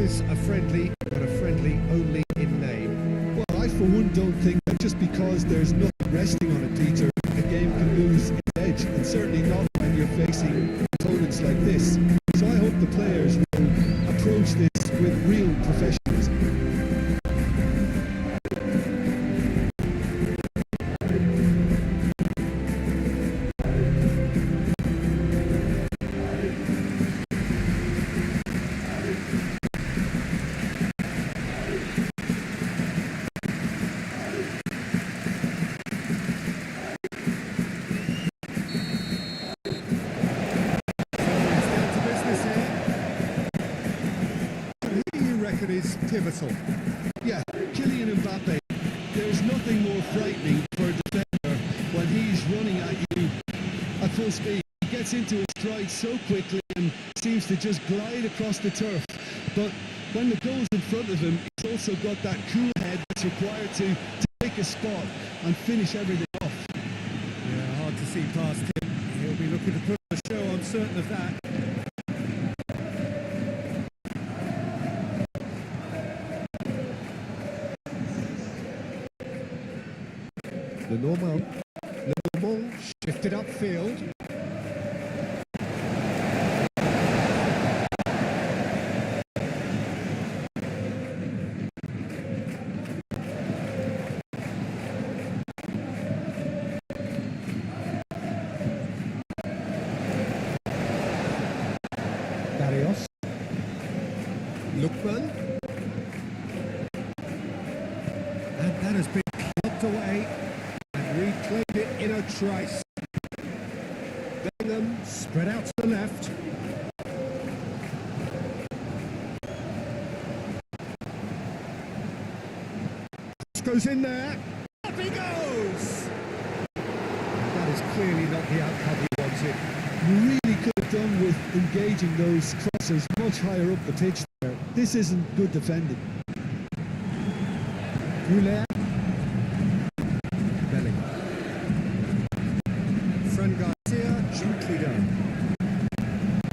is a friendly, but a friendly only in name. Well, I for one don't think that just because there's nothing resting on it, Peter, a game can lose its edge, and certainly not when you're facing opponents like this. So I hope the players will approach this with real professionalism. Is pivotal. Yeah, Kylian Mbappe, there's nothing more frightening for a defender when he's running at you at full speed. He gets into his stride so quickly and seems to just glide across the turf. But when the goal's in front of him, he's also got that cool head that's required to take a spot and finish everything off. Yeah, hard to see past him. He'll be looking to put the show, I'm certain of that. Le Normand shifted upfield. Barrios. Lookman. And that has been clubbed away. Reclaimed it in a trice. Bellingham spread out to the left. Goes in there. Up he goes! That is clearly not the outcome he wanted. You really could have done with engaging those crossers much higher up the pitch there. This isn't good defending. Goulet. Gently done.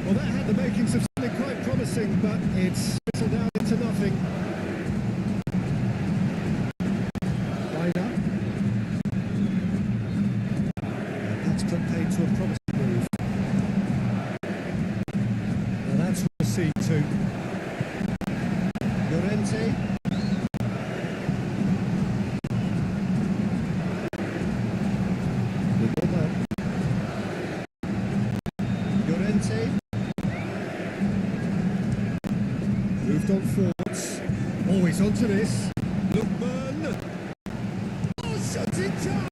Well, that had the makings of something quite promising, but it's fizzled down into nothing. Liga. That's played to a promising move. Now that's what we'll see too. Llorente. Moved on forwards. Always onto this. Lookman. Oh, shooting chance!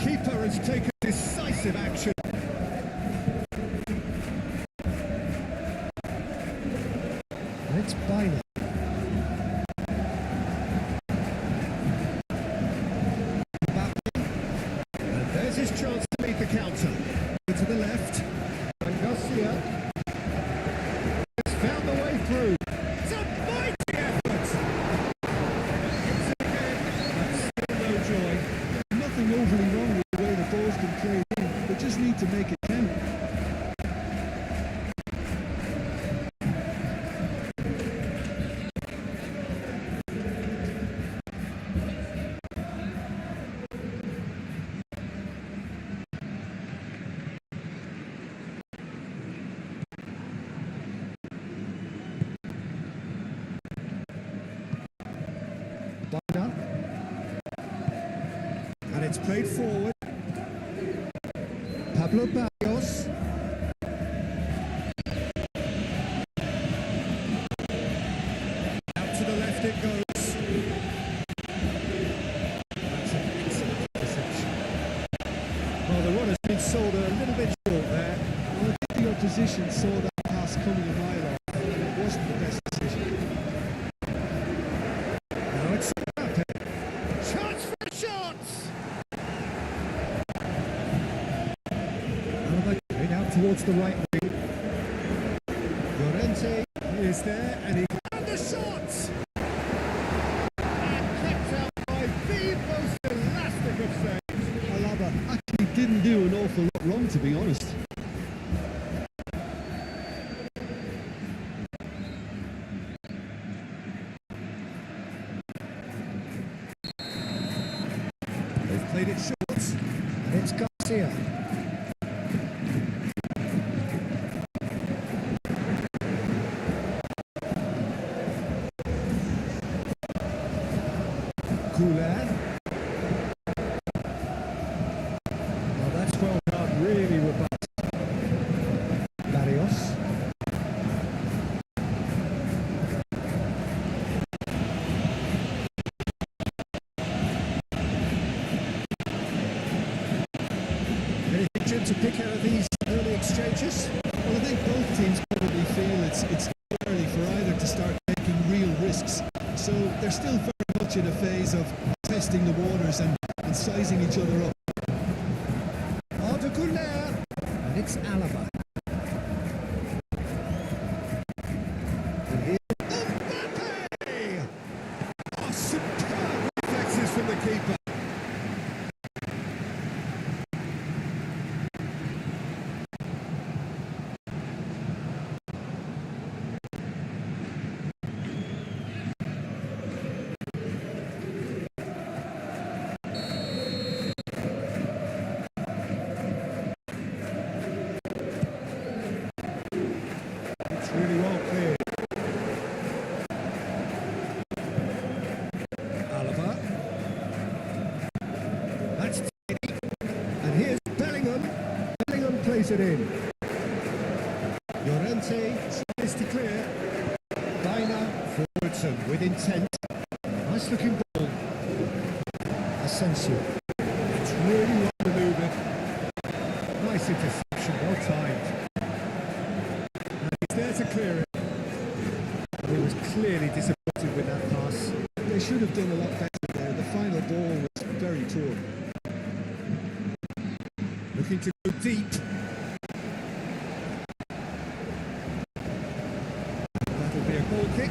Keeper has taken decisive action. It's Biner. And there's his chance to meet the counter. To the left. And Garcia has found the way through. It's a mighty effort. It's again, but still no joy. Nothing overly wrong with the way the ball's been played in. They just need to make it count. And it's played forward. Pablo Barrios. Out to the left it goes. That's an excellent interception. Well, the run has been sold a little bit short there. Well, I think the opposition saw that pass coming a mile off, and it wasn't the best decision. Now it's Mbappe. Chance towards the right wing. Llorente is there, and he found the shot! And kept out by the most elastic of saves. Alaba actually didn't do an awful lot wrong, to be honest. They've played it short, and it's Garcia. Cooler. Well, that's well done, really robust. Barrios. Anything, Jim, to pick out of these early exchanges? Well, I think both teams probably feel it's too early for either to start taking real risks. So they're still very much in a phase of testing the waters and sizing each other up. Arda Güler, and it's Alaba. And here's Mbappe! Oh, superb reflexes from the keeper. Really well cleared. Alaba. That's Tierney. And here's Bellingham. Bellingham plays it in. Llorente tries to clear. Baina forwardson with intent. Nice looking ball. Asensio. It's really well manoeuvred. Nice interception, well timed. He's there to clear it. He was clearly disappointed with that pass. They should have done a lot better there. The final ball was very poor. Looking to go deep. That'll be a goal kick.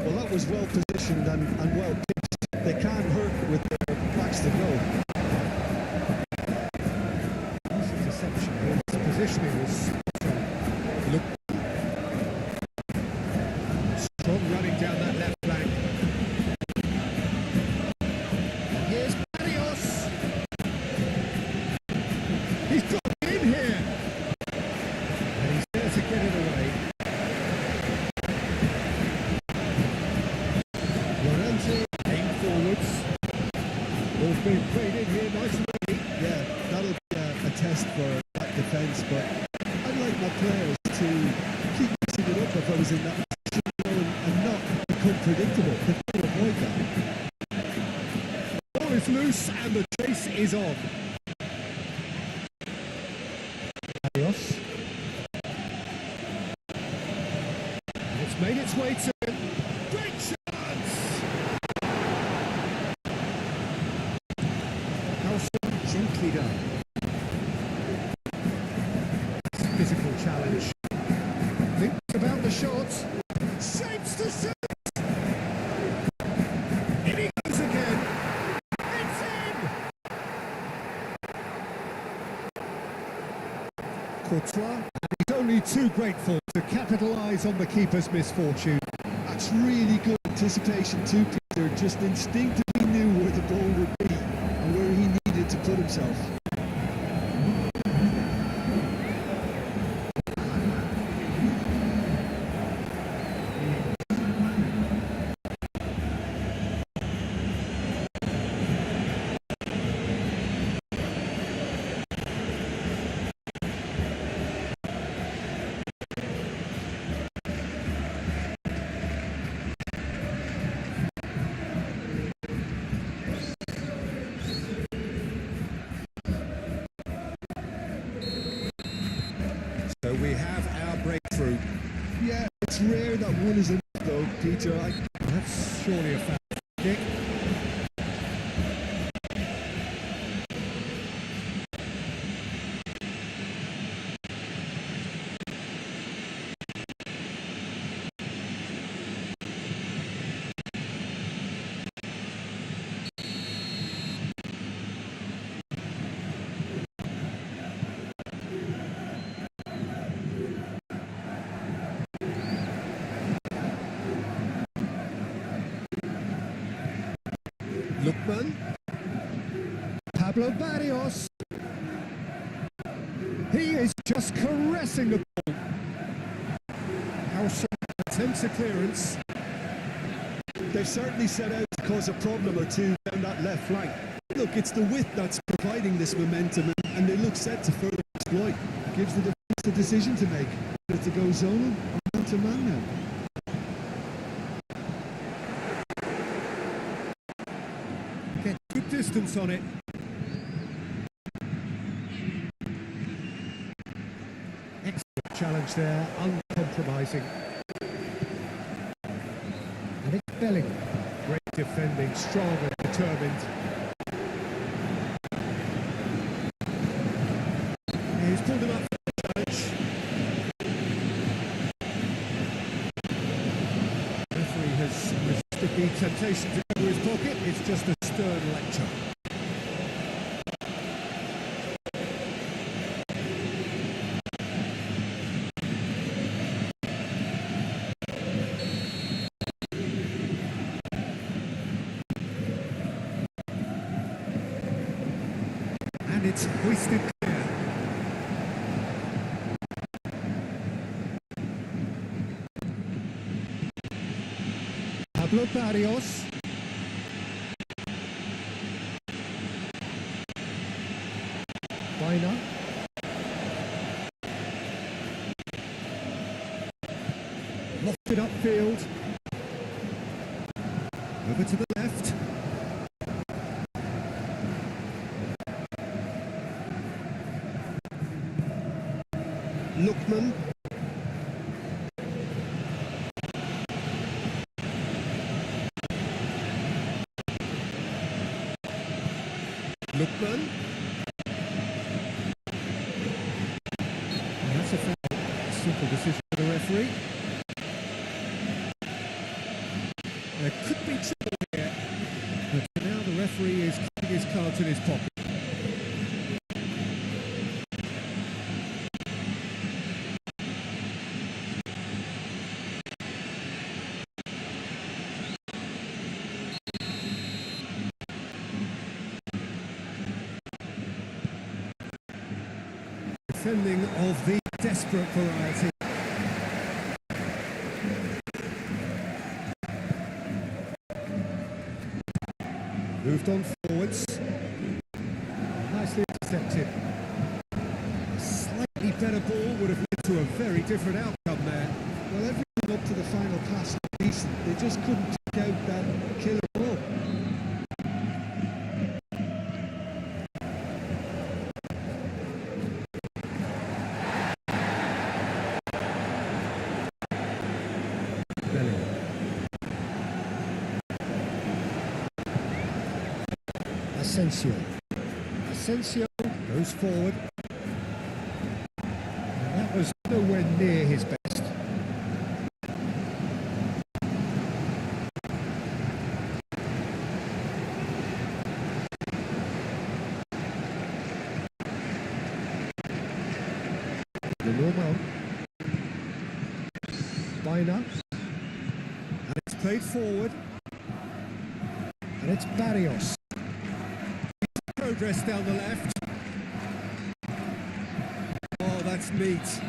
Well, that was well positioned and well pitched. They can't hurt with their backs to goal. Nice interception. His positioning was look strong running down that left flank. And here's Barrios. He's got it in here. And he's there to get it away. Llorente aimed forwards. Ball's being played in here, nice and ready. Yeah, that'll be a test for that defence, but I'd like my players to keep mixing it up if I was in that position, you know, and not become predictable. They've got to avoid that. Ball is loose and the chase is on. Barrios. And it's made its way to him. Great chance! Nelson gently done. Physical challenge. Thinks about the shot. Shapes to shoot! In he goes again. It's in! Courtois, and he's only too grateful to capitalise on the keeper's misfortune. That's really good anticipation too, Peter. Just instinctively knew where the ball would be and where he needed to put himself. Peter. That's surely a foul kick. Lookman, Pablo Barrios, he is just caressing the ball. How sharp attempts a clearance. They've certainly set out to cause a problem or two down that left flank. Look, it's the width that's providing this momentum, and they look set to further exploit. Gives the defence the decision to make. Whether to go zonal or man to man now. Get good distance on it. Excellent challenge there, uncompromising. And it's Bellingham. Great defending, strong and determined. He's pulled him up for the challenge. The referee has resisted the temptation to go to his pocket. It's just a stern lecture. And it's hoisted clear. Pablo Barrios. Weiner. Lofted upfield. Over to the left. Lookman. Lookman. And that's a foul. Simple decision for the referee. There could be trouble here, but now the referee is keeping his cards in his pocket. Defending of the desperate variety. Moved on forwards. Nicely intercepted. A slightly better ball would have led to a very different outcome there. Well, everything up to the final pass was decent. They just couldn't take out that killer ball. Asensio goes forward. And that was nowhere near his best. The normal. Weiner. And it's played forward. And it's Barrios. Progress down the left. Oh, that's neat.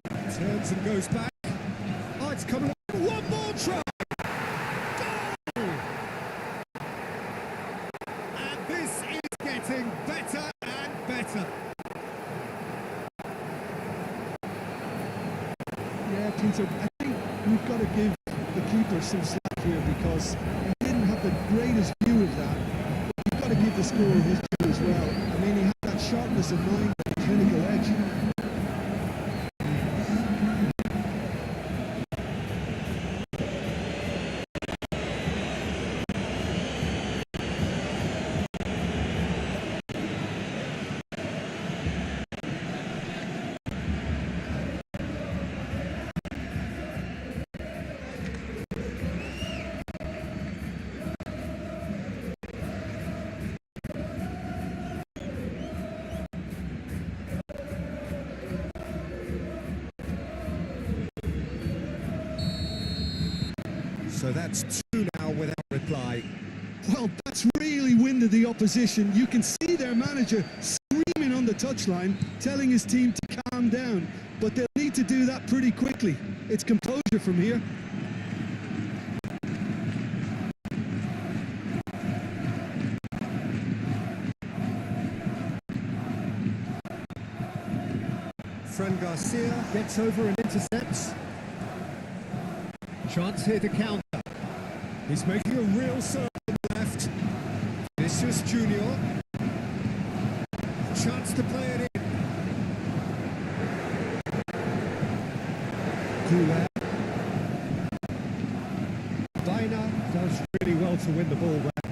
Turns and goes back. Oh, it's coming up. One more try. Goal! And this is getting better and better. Yeah, Peter, I think we've got to give the keeper some slack here because he didn't have the greatest view of that. You've got to give the scorer his due as well. I mean, he had that sharpness of mind and clinical edge. So that's two now without reply. Well, that's really winded the opposition. You can see their manager screaming on the touchline, telling his team to calm down. But they'll need to do that pretty quickly. It's composure from here. Fran Garcia gets over and intercepts. Chance here to counter. He's making a real serve on the left. Vinicius Junior. Chance to play it in. Goulet. Baina does really well to win the ball back.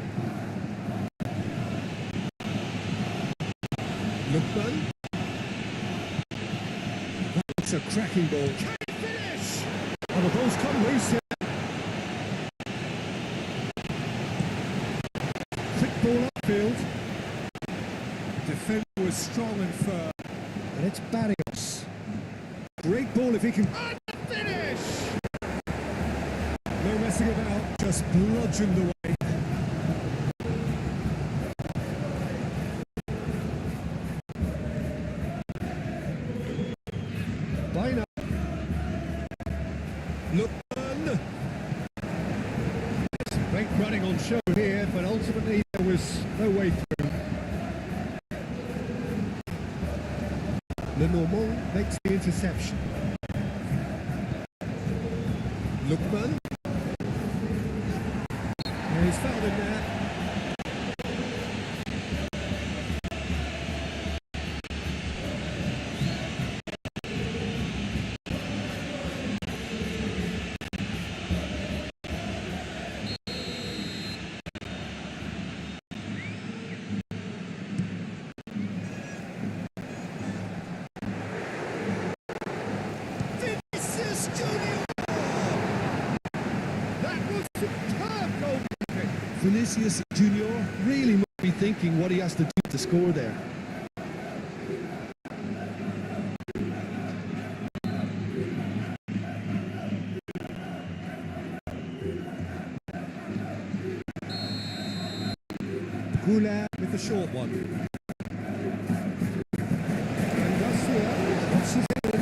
Lookman. That's a cracking ball. Can he finish? Oh, the ball's come loose here. Quick ball upfield. Defender was strong and firm. And it's Barrios. Great ball if he can... And the finish! No messing about, just bludgeoned away. Baina. Lookman. Great running on show here, but ultimately there was no way through. Lenormand makes the interception. Lookman. And he's fouled in there. Vinicius Junior really must be thinking what he has to do to score there. Goulet with the short one. And Garcia crosses it in.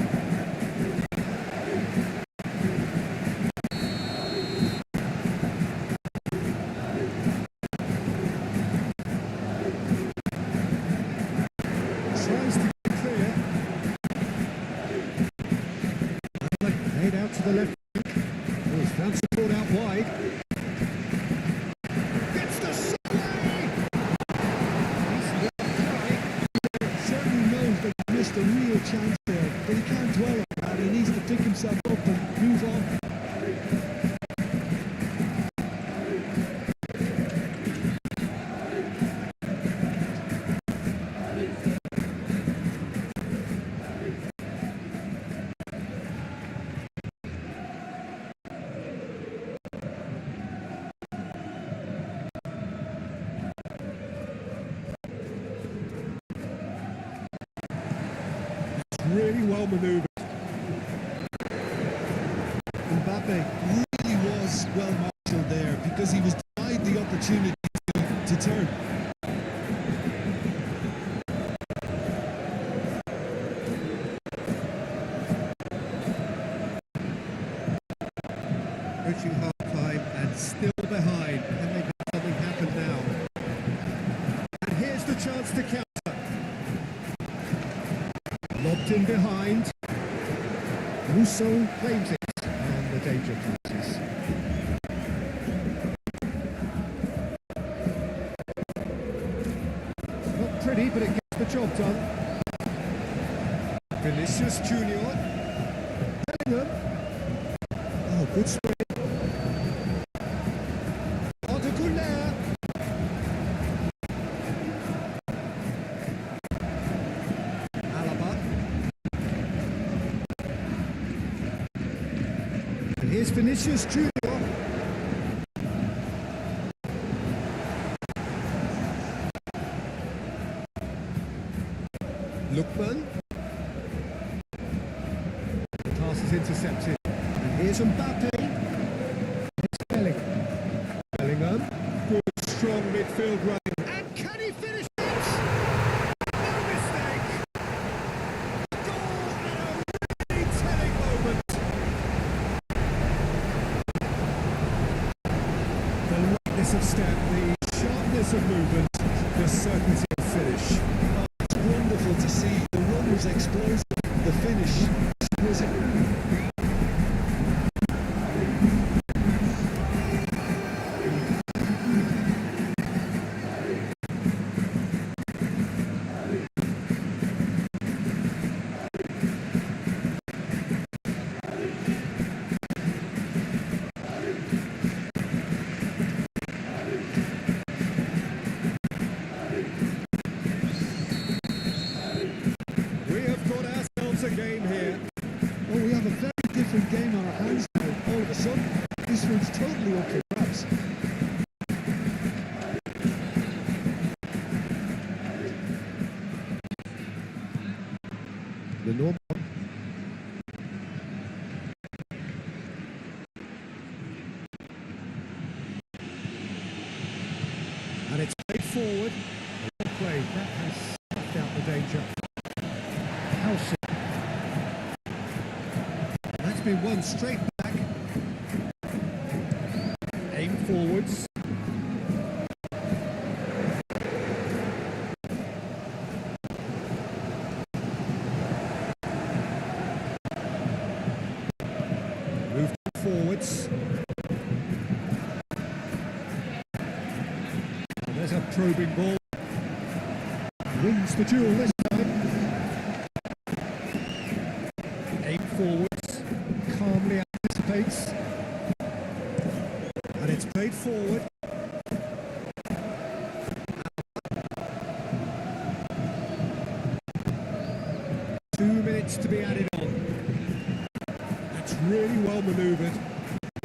Tries to get clear. Laid out to the left flank. Oh, he's found support out wide. Gets the shot away! He's not trying. Certainly knows that he missed a real chance there, but he can't dwell on that. He needs to pick himself up and move on. Really well manoeuvred. Mbappe Really was well marshalled there because he was denied the opportunity to turn. approaching half-time and still behind. Can they make something happen now? And here's the chance to counter. Lobbed in behind. Rousseau claims it, and the danger passes. Not pretty, but it gets the job done. Vinicius Junior. Bellingham. Oh, good swing. Here's Vinicius Junior. Lookman. The pass is intercepted. And here's Mbappe. It's of movement, the certainty of finish. It's wonderful to see. The run was explosive, the finish exquisite. A game here. Oh, we have a very different game on our hands now. All of a sudden, this one's totally up for grabs. The normal. And it's played forward. Well played. That has snuffed out the danger. House. That's been won straight back. Aim forwards. Moved forwards. And there's a probing ball. Wins the duel this time. Aim forwards. Calmly anticipates. And it's played forward. 2 minutes to be added on. That's really well manoeuvred.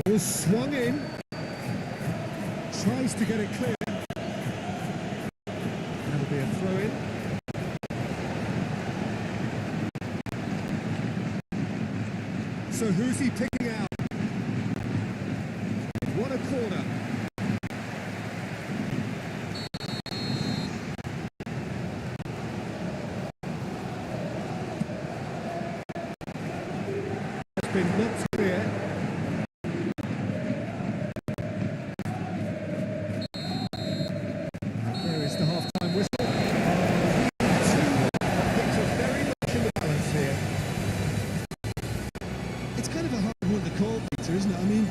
Ball swung in. Tries to get it clear. That'll be a throw-in. So who's he picking out? What a corner. It's been knocked clear. And there is the half-time whistle. Things are very much in the balance here. It's kind of a hard one to call, Peter, isn't it? I mean,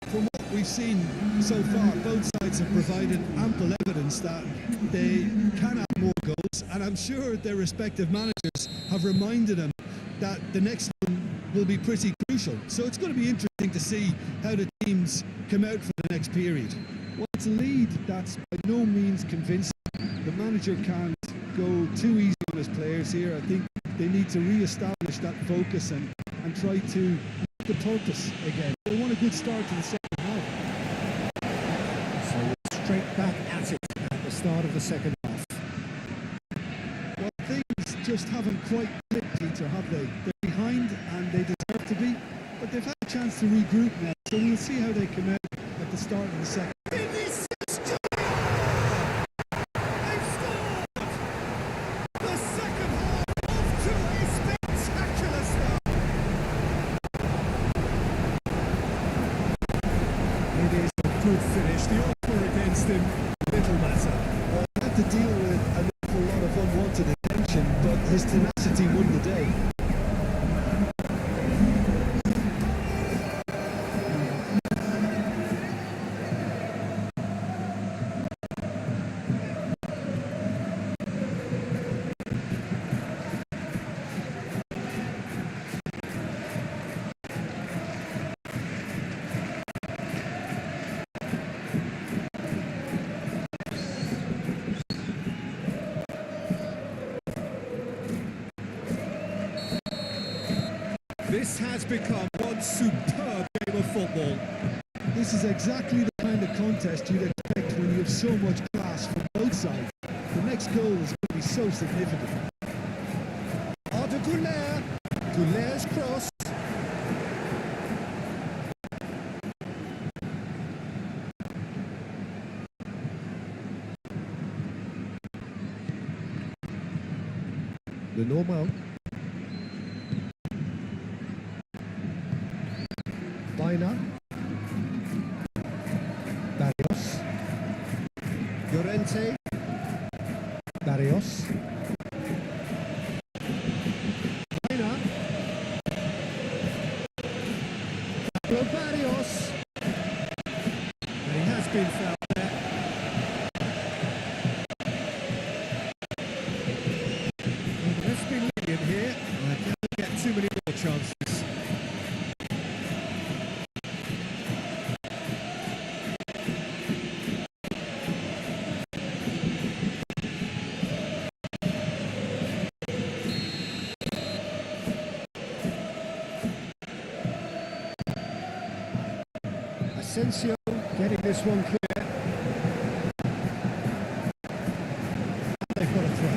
from what we've seen so far, both sides have provided ample evidence that they can have more goals, and I'm sure their respective managers have reminded them that the next one will be pretty crucial. So it's going to be interesting to see how the teams come out for the next period. Well, it's a lead that's by no means convincing. The manager can't go too easy on his players here. I think they need to re-establish that focus and try to the purpose again. They want a good start to the second half. So we're straight back at it at the start of the second half. Well, things just haven't quite clicked, Peter, have they? They're behind and they deserve to be, but they've had a chance to regroup now, so we'll see how they come out at the start of the second. Good finish, the offer against him, little matter. Well, he had to deal with an awful lot of unwanted attention, but his tenacity won the day. This has become one superb game of football. This is exactly the kind of contest you'd expect when you have so much class from both sides. The next goal is going to be so significant. Arda Güler. Güler's cross. The normal. Barrios. Llorente. in here. I can't get too many more chances. Asensio getting this one clear. They've got a throw.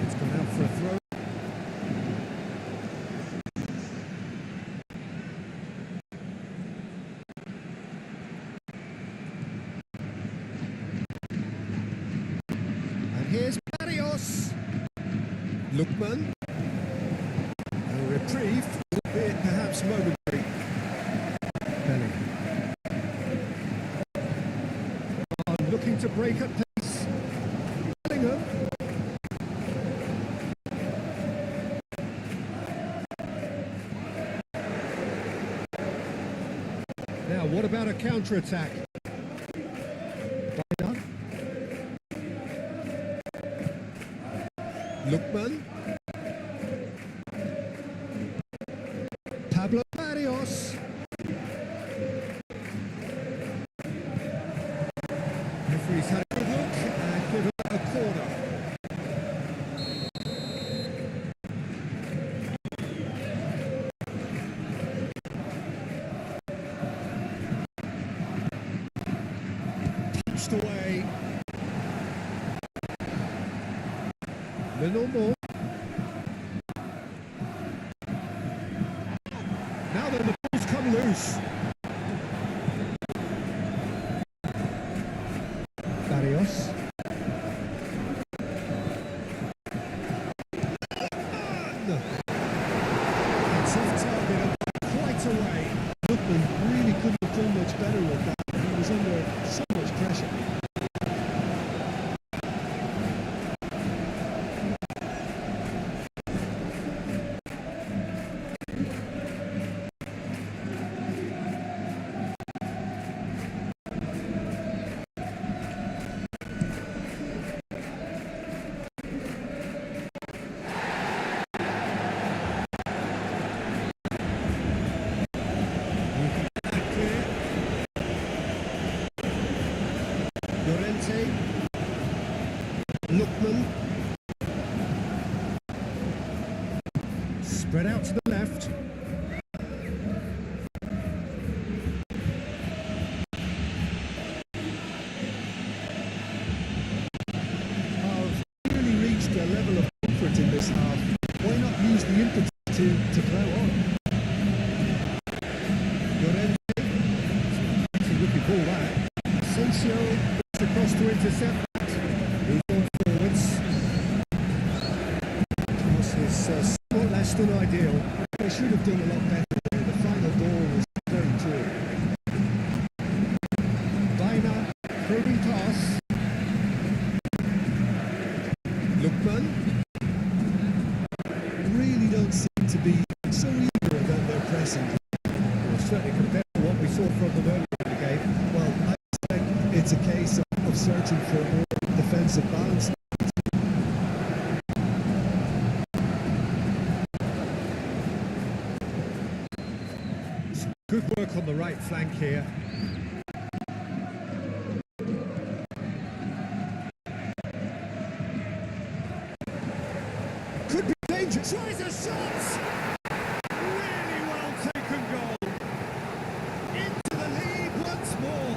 It's gone out for a throw. And here's Barrios. Lookman. A reprieve, albeit perhaps momentary. Belly. Looking to break at pace. Bellingham. Now, what about a counter-attack? Lookman. Pablo Barrios. Referee's had a good look and given a corner. Punched away. Little more. Now then, the ball's come loose. Barrios. It's off target and quite away. Lookman really couldn't have done much better with that. He was under so much pressure. Lookman. Spread out to the left. Have really reached a level of comfort in this half. Why not use the impetus to plough on? It's a rookie ball that. Asensio looks across to intercept. Move on forwards. Cross is somewhat less than ideal. They should have done a lot better there. The final ball was very poor. Baina, probing pass. Lookman. Really don't seem to be so eager about their pressing. Well, certainly compared to what we saw from them earlier in the game. Well, I expect it's a case of searching for more defensive balance. Good work on the right flank here. Could be dangerous. Tries a shot. Really well taken goal. Into the lead once more.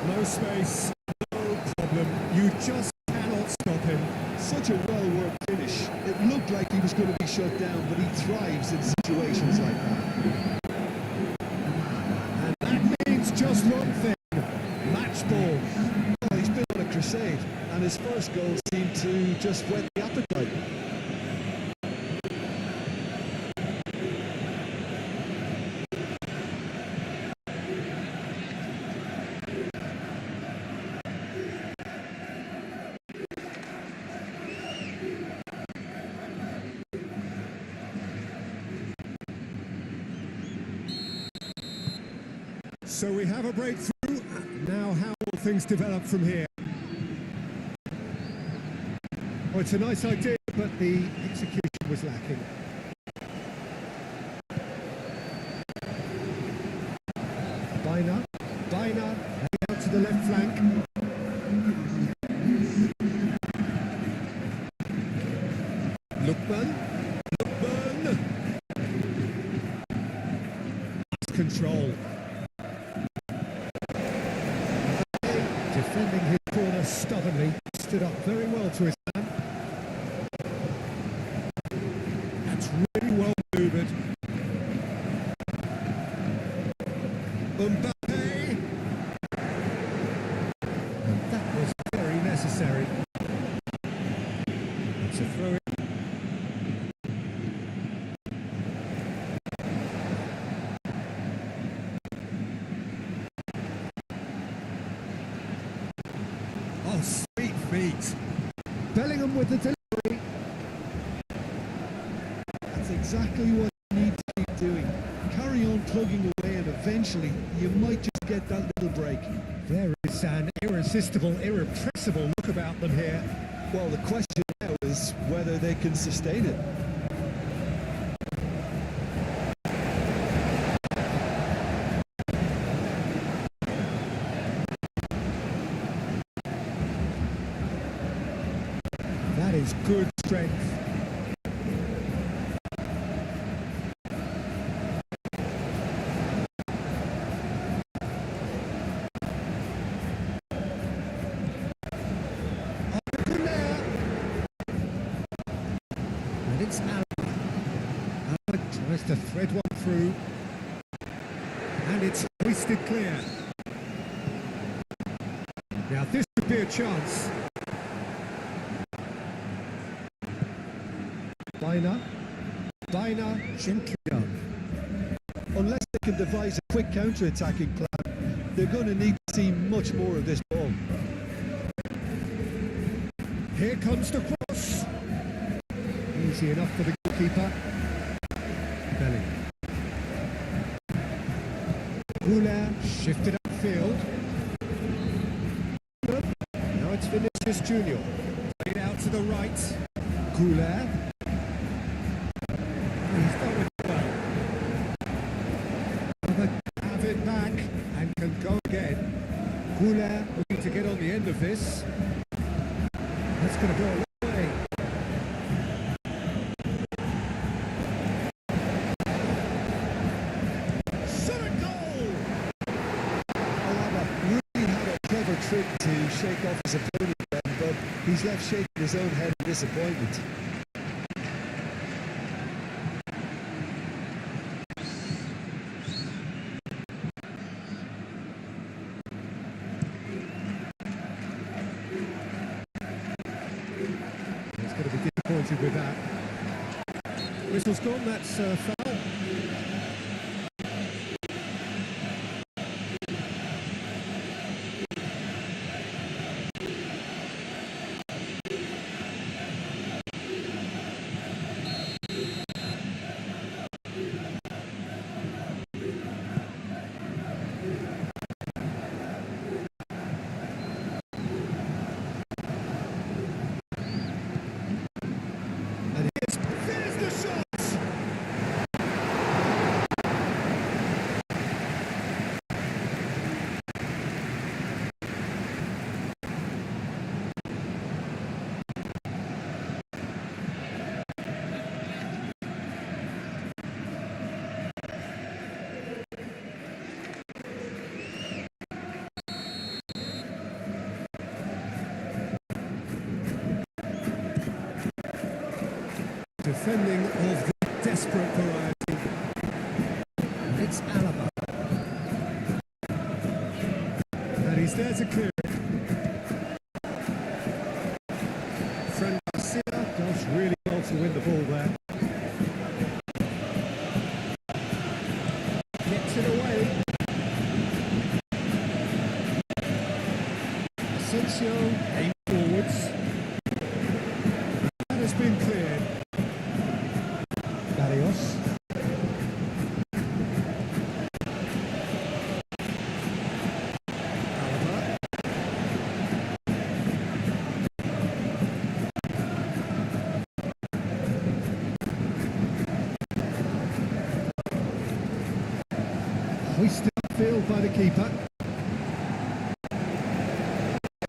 No space, no problem. You just cannot stop him. Such a well-worked finish. It looked like he was going to be shut down, but he thrives in situations like that. And that means just one thing. Match ball. Well, he's been on a crusade, and his first goal seemed to just whet the appetite. So we have a breakthrough. Now how will things develop from here? Well, it's a nice idea, but the execution was lacking. Baina, out to the left flank. Lookman. Control. Defending his corner stubbornly, stood up very well to his man. That's really well manoeuvred. Mbappe. And that was very necessary. It's a throw-in. Oh, sweet feet. Bellingham with the delivery. That's exactly what you need to keep doing. Carry on plugging away and eventually you might just get that little break. There is an irresistible, irrepressible look about them here. Well, the question now is whether they can sustain it. That is good strength. And it's Alaba. Alaba tries to thread one through. And it's hoisted clear. Now this could be a chance. Baina, gently done. Unless they can devise a quick counter-attacking plan, they're going to need to see much more of this ball. Here comes the cross. Easy enough for the goalkeeper. Bellingham. Goulart shifted upfield. Now it's Vinicius Junior. Played out to the right. Goulart. He's done it well. Have it back and can go again. Goulart looking to get on the end of this. That's going to go a long way. Shot a goal! Alaba really had a clever trick to shake off his opponent then, but he's left shaking his own head in disappointment. Going to be disappointed with that. Whistle's gone, that's foul. There's the shot! Defending of the desperate variety. It's Alaba. And he's there to clear it. Fran Garcia does really well to win the ball there. Gets it away. Asensio aimed forwards. That has been cleared. Barrios. Hoisted upfield by the keeper.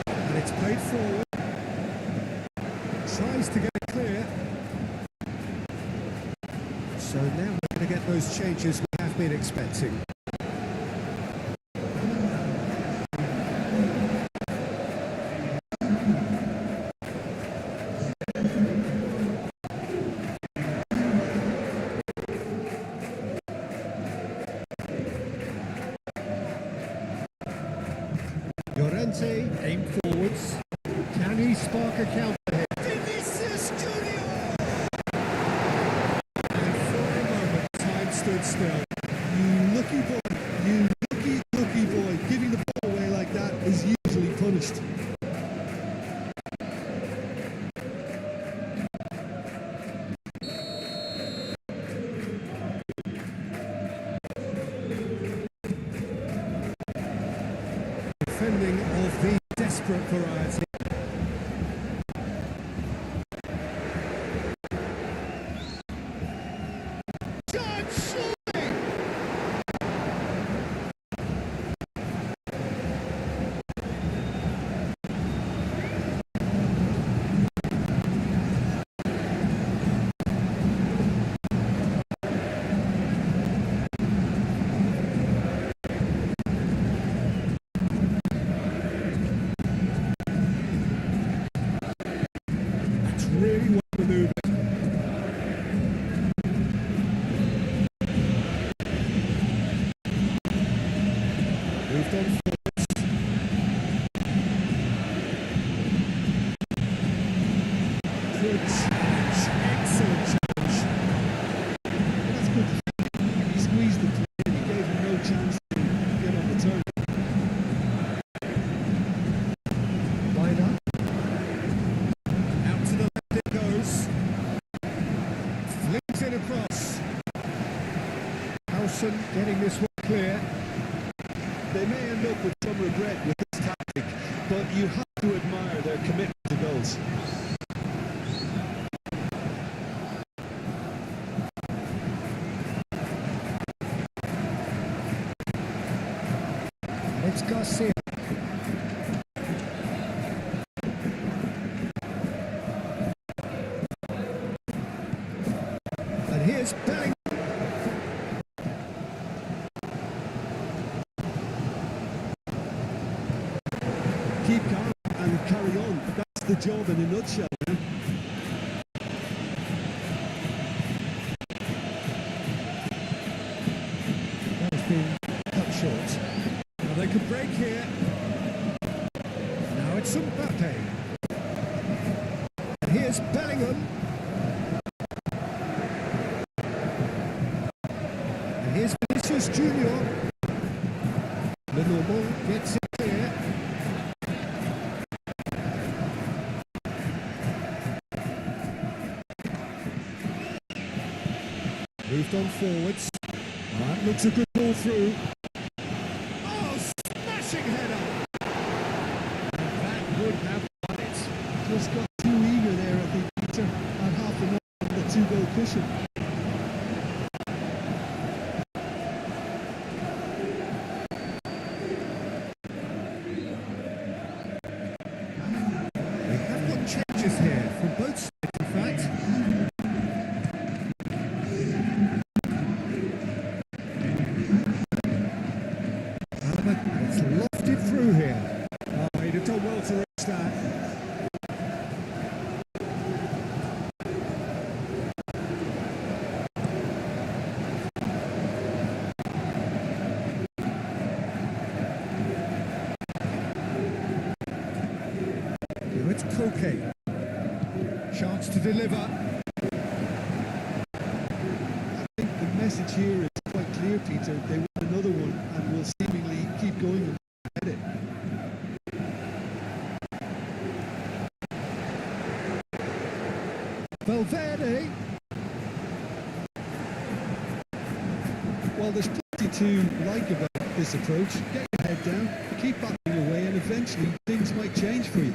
And it's played forward. Tries to get it clear. So now we're going to get those changes we have been expecting. Llorente aim forwards. Can he spark a counter here? Vinicius Junior! And for a moment, time stood still. You lucky boy, you lucky boy. Giving the ball away like that is usually punished. Defending of the desperate variety. Really well manoeuvred. Moved on forwards. Good challenge, excellent challenge. That's good. He squeezed the play and he gave him no chance to get on the turn. Line up. Out to the left it goes. Flicks it across. Howson getting this one clear. They may end up with some regret with this tactic, but you have to admire their commitment to goals. It's Garcia. And here's Bellingham. Keep calm and carry on. That's the job in a nutshell. That has been cut short. Now they could break here. Now it's Mbappe. And here's Bellingham. And here's Vinicius Junior. Lenormand gets it clear. Moved on forwards. That looks a good ball through. Oh, smashing header! That would have won it. Just got too eager there, I think, Peter, at half an hour on the two-goal cushion. We have got changes here from both sides, in fact. It's lofted through here. Oh, he'd have done well to reach that. Here it's Koke. Chance to deliver. I think the message here is quite clear, Peter. They want another one and will seemingly keep going and get it. Valverde. Well, there's plenty to like about this approach. Get your head down, keep battling away, and eventually things might change for you.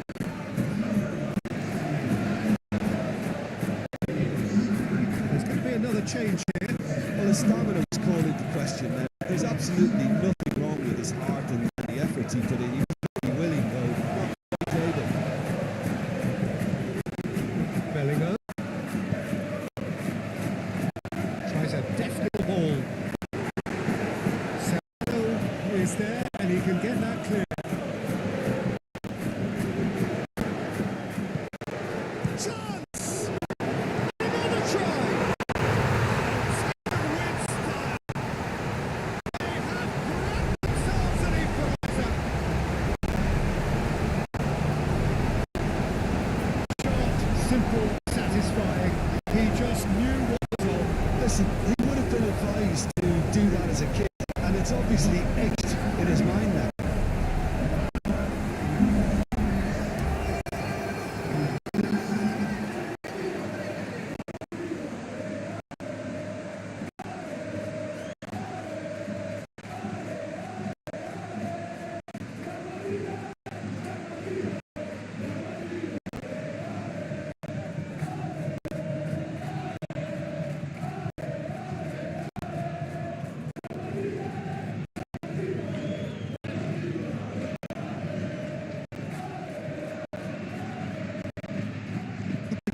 There's going to be another change here. Well, the stamina was called into question there. There's absolutely absolutely nothing wrong with his heart and the efforts he put in. He was very willing, though, not quite able. Bellingham tries a deft little ball. Sano is there, and he can get that clear. Chance! Another try! Spain wins that. They have grabbed themselves an equaliser. Short, simple, satisfying. He just knew what was on. Listen, he would have been advised to do that as a kid, and it's obviously etched in his mind now.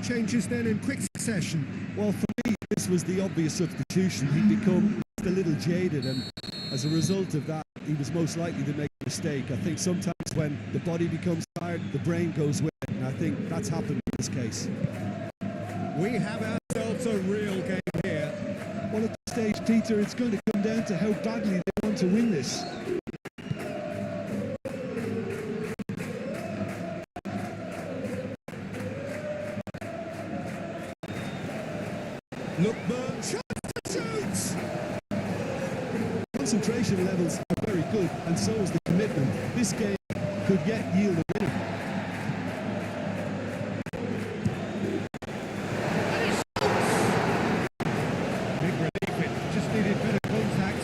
Changes then in quick succession. Well, for me, this was the obvious substitution. He'd become just a little jaded, and as a result of that, he was most likely to make a mistake. I think sometimes when the body becomes tired, the brain goes with it, and I think that's happened in this case. We have ourselves a real game here. Well, at this stage, Peter, it's going to come down to how badly they want to win this. Lookman, chance to shoot! Concentration levels are very good, and so is the commitment. This game could yet yield a winner. And he shoots! Big relief, it just needed better contact.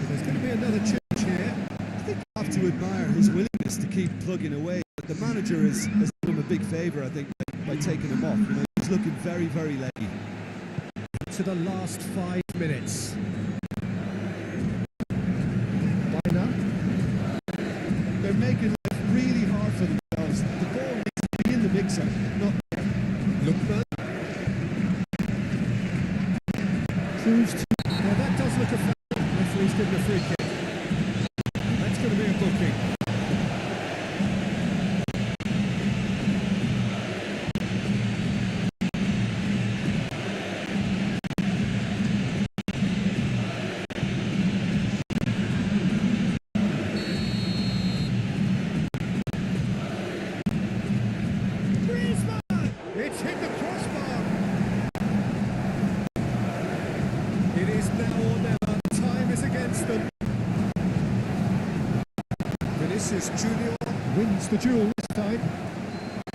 There's going to be another change here. I think you have to admire his willingness to keep plugging away. But the manager has done him a big favour, I think, by taking him off. You know, he's looking very, very leggy. To the last 5 minutes. Bina. They're making life really hard for themselves. The ball needs to be in the mixer, not Lookman. Proves to... Well, that does look a foul. Referee's given a free kick. That's going to be a booking. Griezmann! It's hit the crossbar. It is now or never. Time is against them. Vinicius Junior wins the duel this time.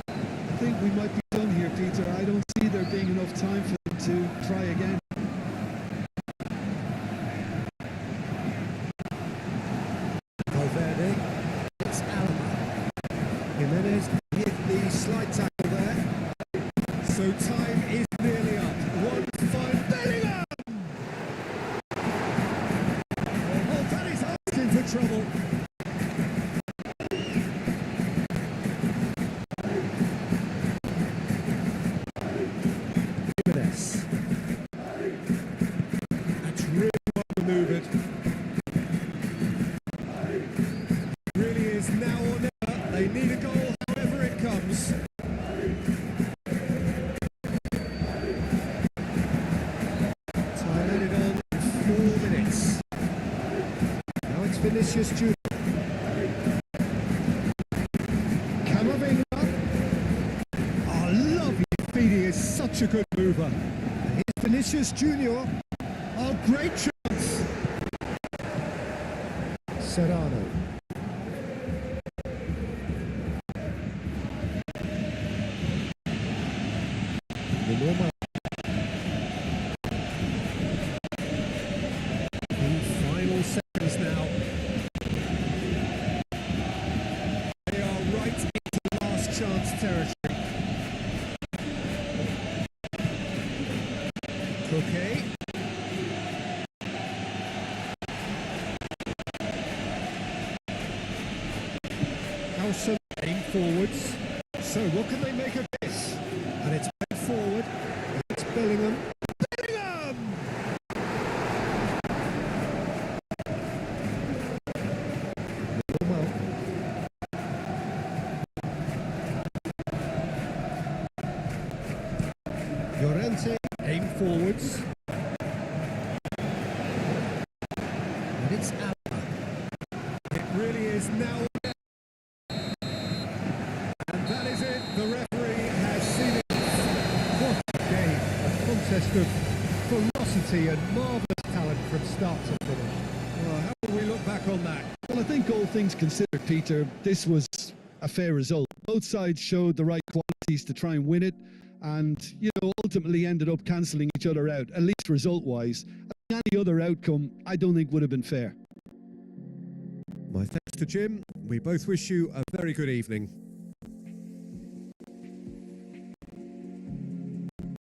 I think we might be done here, Peter. I don't see there being enough time for them to try again. Valverde, it's Alaba. Jimenez hit the slide tackle there. So time is nearly up. One final Bellingham! Oh, that is asking for trouble. Jimenez. That's really well manoeuvred. Really is now or never. They need a goal, however it comes. Time added on 4 minutes. Now it's Vinicius Junior. Camavinga. Oh, lovely feet. He is such a good mover. And here's Vinicius Junior. Oh, great chance. Serrano. Normal. The final seconds now. territory. Cookie. Howson aim forwards. So what can they make of this? And it's played forward. It's Bellingham. Bellingham! Well. Llorente aim forwards. And it's Alba. It really is now. And that is it. The referee has seen it. What a game. A contest of ferocity and marvellous talent from start to finish. Well, how will we look back on that? Well, I think all things considered, Peter, this was a fair result. Both sides showed the right qualities to try and win it, and, ultimately ended up cancelling each other out, at least result-wise. Any other outcome, I don't think would have been fair. My thanks to Jim. We both wish you a very good evening.